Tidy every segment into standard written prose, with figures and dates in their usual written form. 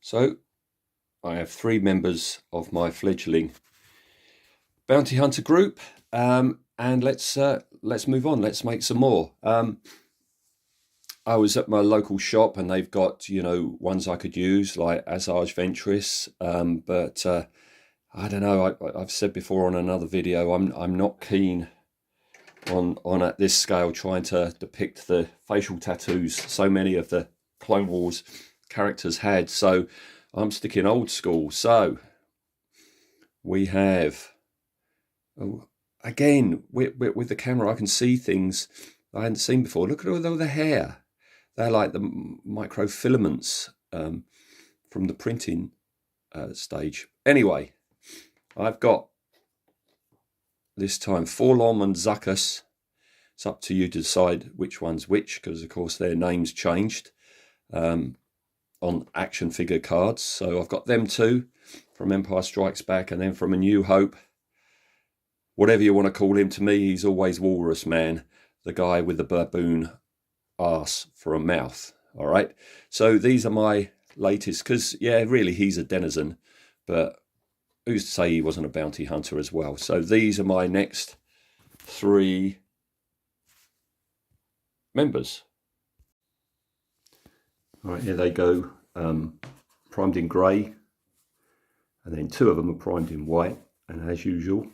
So I have 3 members of my fledgling bounty hunter group, and let's move on. Let's make some more. I was at my local shop and they've got, ones I could use like Asajj Ventress, but I don't know. I've said before on another video, I'm not keen on at this scale trying to depict the facial tattoos so many of the Clone Wars characters had. So I'm sticking old school. So we have, again, with the camera, I can see things I hadn't seen before. Look at all the hair. They're like the microfilaments from the printing stage. Anyway, I've got this time 4 LOM and Zuckuss. It's up to you to decide which one's which, because of course their names changed on action figure cards. So I've got them 2 from Empire Strikes Back, and then from A New Hope, whatever you want to call him. To me, he's always Walrus Man, the guy with the baboon arse for a mouth. All right, so these are my latest, because yeah, really he's a denizen, but who's to say he wasn't a bounty hunter as well? So these are my next 3 members. All right, here they go, primed in grey, and then 2 of them are primed in white. And as usual,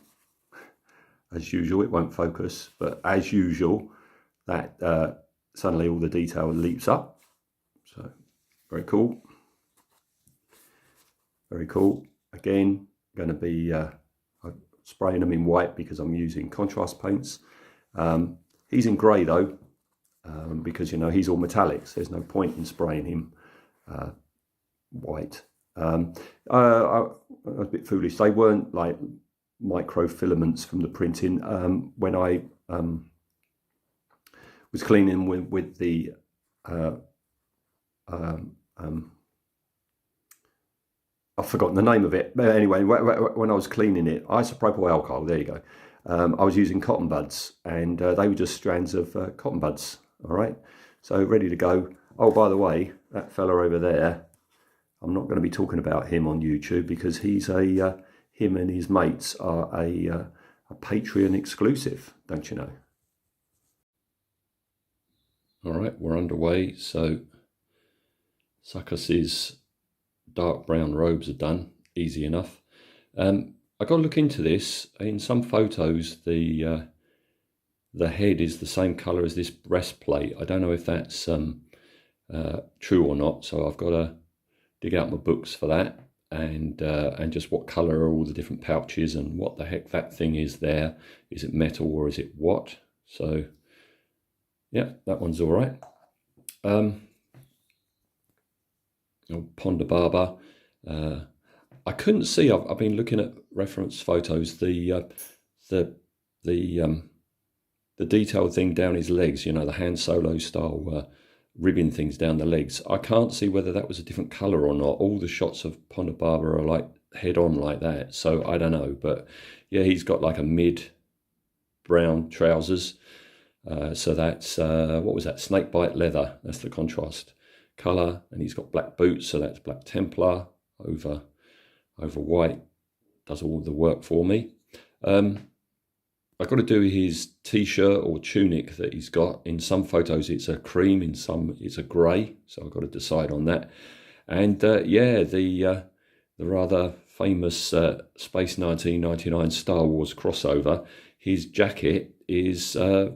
it won't focus, but as usual, that suddenly all the detail leaps up. So very cool, very cool. Again, going to be spraying them in white because I'm using contrast paints. He's in grey though, because he's all metallics. There's no point in spraying him white. I was a bit foolish. They weren't like microfilaments from the printing. When I was cleaning with the I've forgotten the name of it, but anyway, when I was cleaning it, isopropyl alcohol, there you go. I was using cotton buds, and they were just strands of cotton buds. All right, so ready to go. Oh, by the way, that fella over there, I'm not going to be talking about him on YouTube because he's him and his mates are a Patreon exclusive, don't you know? All right, we're underway. So Zuckuss's dark brown robes are done, easy enough. I got to look into this. In some photos, the head is the same colour as this breastplate. I don't know if that's true or not, so I've got to dig out my books for that, and just what colour are all the different pouches and what the heck that thing is there. Is it metal or is it what? So yeah, that one's all right. Ponda Barber. I couldn't see. I've been looking at reference photos. The detailed thing down his legs. The Han Solo style ribbon things down the legs. I can't see whether that was a different colour or not. All the shots of Ponda Barber are like head on like that. So I don't know. But yeah, he's got like a mid brown trousers. So that's what was that? Snakebite leather. That's the contrast colour, and he's got black boots, so that's black Templar over white. Does all the work for me. I've got to do his t-shirt or tunic that he's got. In some photos it's a cream, in some it's a grey, so I've got to decide on that. And yeah, the rather famous Space 1999 Star Wars crossover, his jacket is as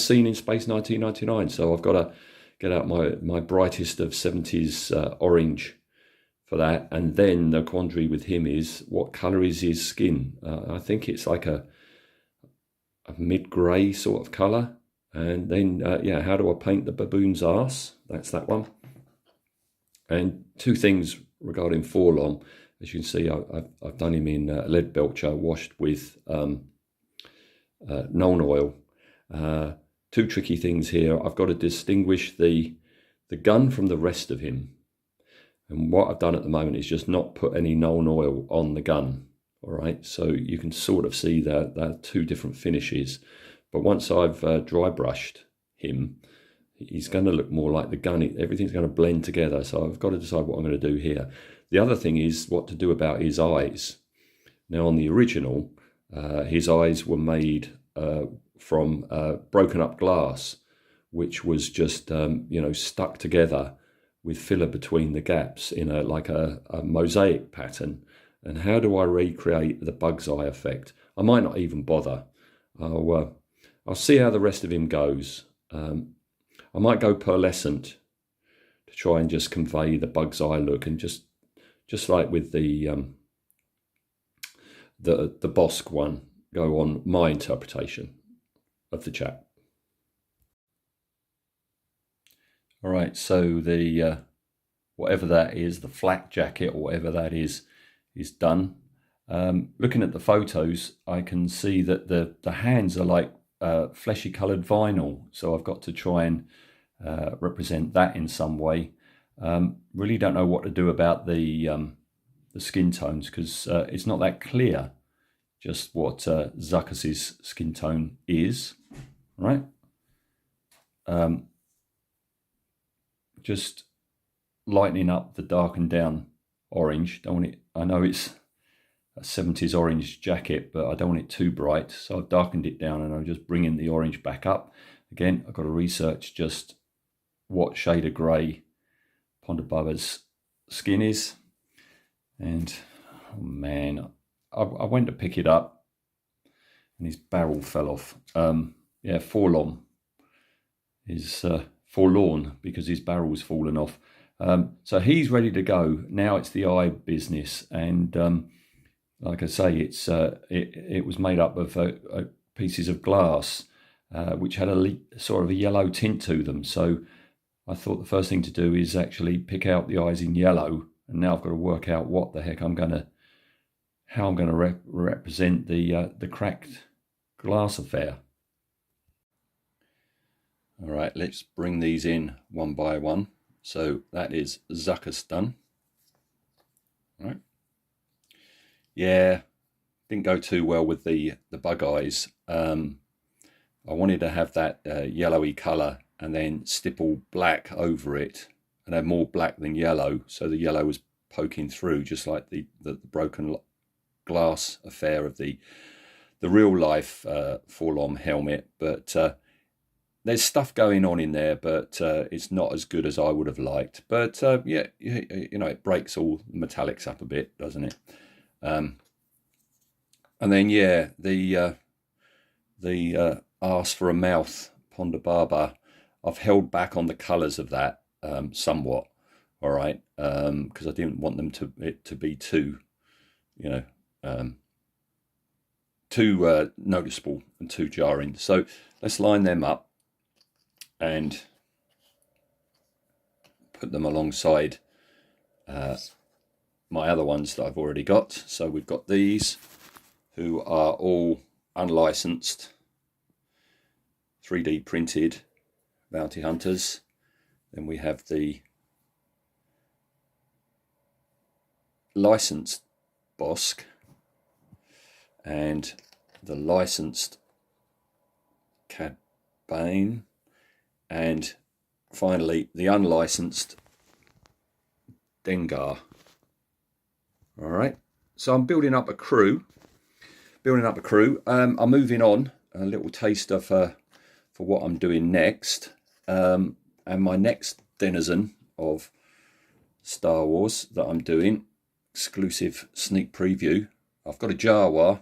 seen in Space 1999, so I've got to get out my brightest of 70s orange for that. And then the quandary with him is, what colour is his skin? I think it's like a mid-grey sort of colour. And then, yeah, how do I paint the baboon's arse? That's that one. And 2 things regarding 4 LOM. As you can see, I've done him in lead belcher washed with Nuln oil. 2 tricky things here. I've got to distinguish the gun from the rest of him. And what I've done at the moment is just not put any Nuln oil on the gun. All right, so you can sort of see that 2 different finishes. But once I've dry brushed him, he's going to look more like the gun. Everything's going to blend together. So I've got to decide what I'm going to do here. The other thing is what to do about his eyes. Now on the original, his eyes were made from broken up glass, which was just stuck together with filler between the gaps in a mosaic pattern. And how do I recreate the bug's eye effect? I might not even bother. I'll see how the rest of him goes. I might go pearlescent to try and just convey the bug's eye look, and just like with the Bossk one, go on my interpretation of the chap. All right, so the whatever that is, the flak jacket or whatever that is done. Looking at the photos, I can see that the hands are like fleshy coloured vinyl, so I've got to try and represent that in some way. Really don't know what to do about the skin tones, because it's not that clear just what Zuckuss's skin tone is, right? Just lightening up the darkened down orange. Don't want it, I know it's a 70s orange jacket, but I don't want it too bright, so I've darkened it down and I'm just bringing the orange back up. Again, I've got to research just what shade of grey Ponda Barba's skin is. And oh man, I went to pick it up and his barrel fell off. Yeah, LOM is forlorn because his barrel's fallen off. So he's ready to go. Now it's the eye business, and like I say, it was made up of pieces of glass which had a sort of a yellow tint to them. So I thought the first thing to do is actually pick out the eyes in yellow, and now I've got to work out what the heck how I'm going to represent the cracked glass affair. All right, let's bring these in one by one. So that is Zuckuss done. All right. Yeah, didn't go too well with the bug eyes. I wanted to have that yellowy colour and then stipple black over it and have more black than yellow, so the yellow was poking through, just like the broken glass affair of the real life LOM helmet. But there's stuff going on in there, but it's not as good as I would have liked. But yeah, it breaks all the metallics up a bit, doesn't it? And then yeah, the arse for a mouth Ponda Barba, I've held back on the colours of that somewhat. All right, because I didn't want them to be too, too noticeable and too jarring. So let's line them up and put them alongside my other ones that I've already got. So we've got these, who are all unlicensed, 3D printed bounty hunters. Then we have the licensed Bossk and the licensed Cad Bane, and finally the unlicensed Dengar. All right, so I'm building up a crew. I'm moving on. A little taster for what I'm doing next. And my next denizen of Star Wars that I'm doing, exclusive sneak preview. I've got a Jawa.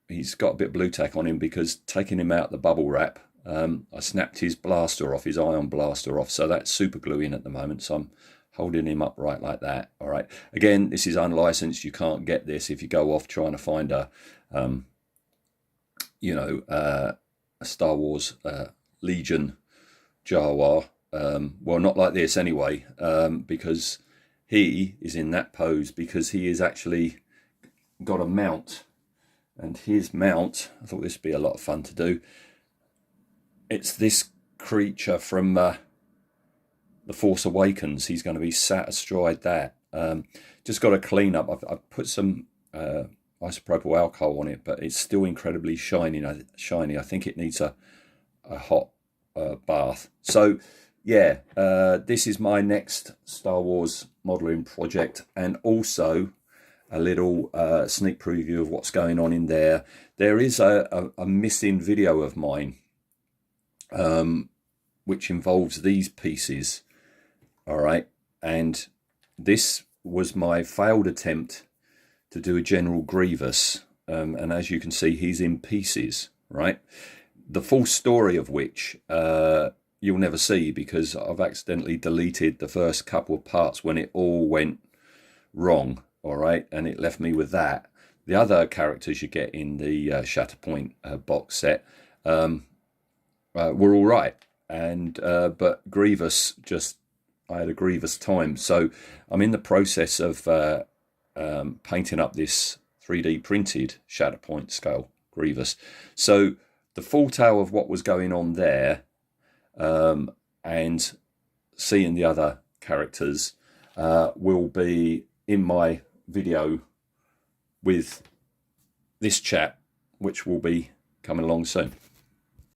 He's got a bit of blue tack on him because taking him out the bubble wrap, I snapped his blaster off, his ion blaster off. So that's super gluing at the moment. So I'm holding him upright like that. All right. Again, this is unlicensed. You can't get this if you go off trying to find a Star Wars Legion Jawa. Well, not like this anyway, because he is in that pose because he is actually got a mount, and his mount, I thought this would be a lot of fun to do. It's this creature from The Force Awakens. He's going to be sat astride that. Just got to clean up. I've put some isopropyl alcohol on it, but it's still incredibly shiny. I think it needs a hot bath. So yeah, this is my next Star Wars modelling project, and also a little sneak preview of what's going on in there. There is a missing video of mine, which involves these pieces. All right, and this was my failed attempt to do a General Grievous, and as you can see, he's in pieces, right? The full story of which you'll never see, because I've accidentally deleted the first couple of parts when it all went wrong, all right, and it left me with that. The other characters you get in the Shatterpoint box set were all right, and but Grievous, just I had a Grievous time. So I'm in the process of painting up this 3D printed Shatterpoint scale Grievous. So the full tale of what was going on there, and seeing the other characters, will be in my video with this chap, which will be coming along soon.